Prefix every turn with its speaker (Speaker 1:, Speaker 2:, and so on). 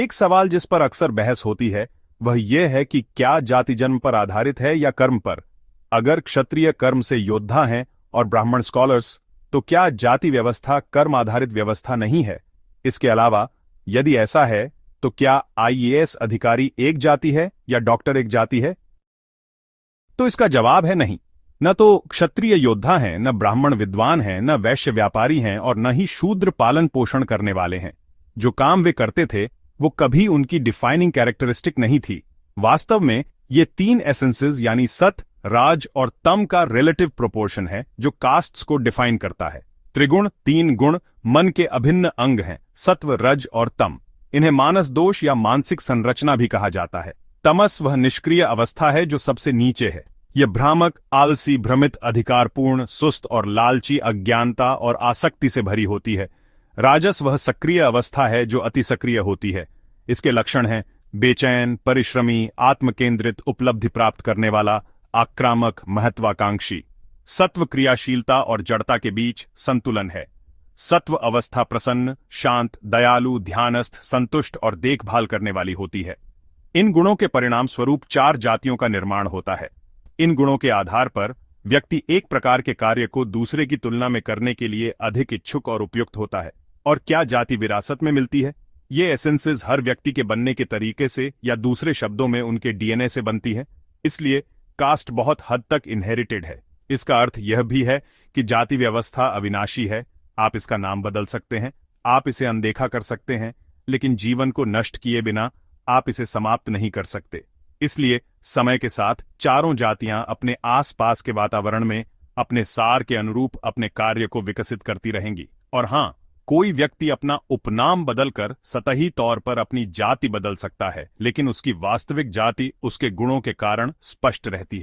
Speaker 1: एक सवाल जिस पर अक्सर बहस होती है वह यह है कि क्या जाति जन्म पर आधारित है या कर्म पर। अगर क्षत्रिय कर्म से योद्धा हैं और ब्राह्मण स्कॉलर्स, तो क्या जाति व्यवस्था कर्म आधारित व्यवस्था नहीं है? इसके अलावा यदि ऐसा है तो क्या आईएएस अधिकारी एक जाति है या डॉक्टर एक जाति है? तो इसका जवाब है नहीं। न तो क्षत्रिय योद्धा हैं, न ब्राह्मण विद्वान हैं, न वैश्य व्यापारी हैं और न ही शूद्र पालन पोषण करने वाले हैं। जो काम वे करते थे वो कभी उनकी डिफाइनिंग कैरेक्टरिस्टिक नहीं थी। वास्तव में ये तीन एसेंसेस यानी सत, राज और तम का रिलेटिव प्रोपोर्शन है जो कास्ट्स को डिफाइन करता है। त्रिगुण तीन गुण मन के अभिन्न अंग हैं, सत्व, रज और तम। इन्हें मानस दोष या मानसिक संरचना भी कहा जाता है। तमस वह निष्क्रिय अवस्था है जो सबसे नीचे है। यह भ्रामक, आलसी, भ्रमित, अधिकारपूर्ण, सुस्त और लालची, अज्ञानता और आसक्ति से भरी होती है। राजस वह सक्रिय अवस्था है जो अति सक्रिय होती है। इसके लक्षण हैं बेचैन, परिश्रमी, आत्मकेंद्रित, उपलब्धि प्राप्त करने वाला, आक्रामक, महत्वाकांक्षी। सत्व क्रियाशीलता और जड़ता के बीच संतुलन है। सत्व अवस्था प्रसन्न, शांत, दयालु, ध्यानस्थ, संतुष्ट और देखभाल करने वाली होती है। इन गुणों के परिणाम स्वरूप चार जातियों का निर्माण होता है। इन गुणों के आधार पर व्यक्ति एक प्रकार के कार्य को दूसरे की तुलना में करने के लिए अधिक इच्छुक और उपयुक्त होता है। और क्या जाति विरासत में मिलती है? ये एसेंसेस हर व्यक्ति के बनने के तरीके से या दूसरे शब्दों में उनके डीएनए से बनती है। इसलिए कास्ट बहुत हद तक इनहेरिटेड है। इसका अर्थ यह भी है कि जाति व्यवस्था अविनाशी है। आप इसका नाम बदल सकते हैं, आप इसे अनदेखा कर सकते हैं, लेकिन जीवन को नष्ट किए बिना आप इसे समाप्त नहीं कर सकते। इसलिए समय के साथ चारों जातियां अपने आसपास के वातावरण में अपने सार के अनुरूप अपने कार्य को विकसित करती रहेंगी। और हां, कोई व्यक्ति अपना उपनाम बदलकर सतही तौर पर अपनी जाति बदल सकता है, लेकिन उसकी वास्तविक जाति उसके गुणों के कारण स्पष्ट रहती है।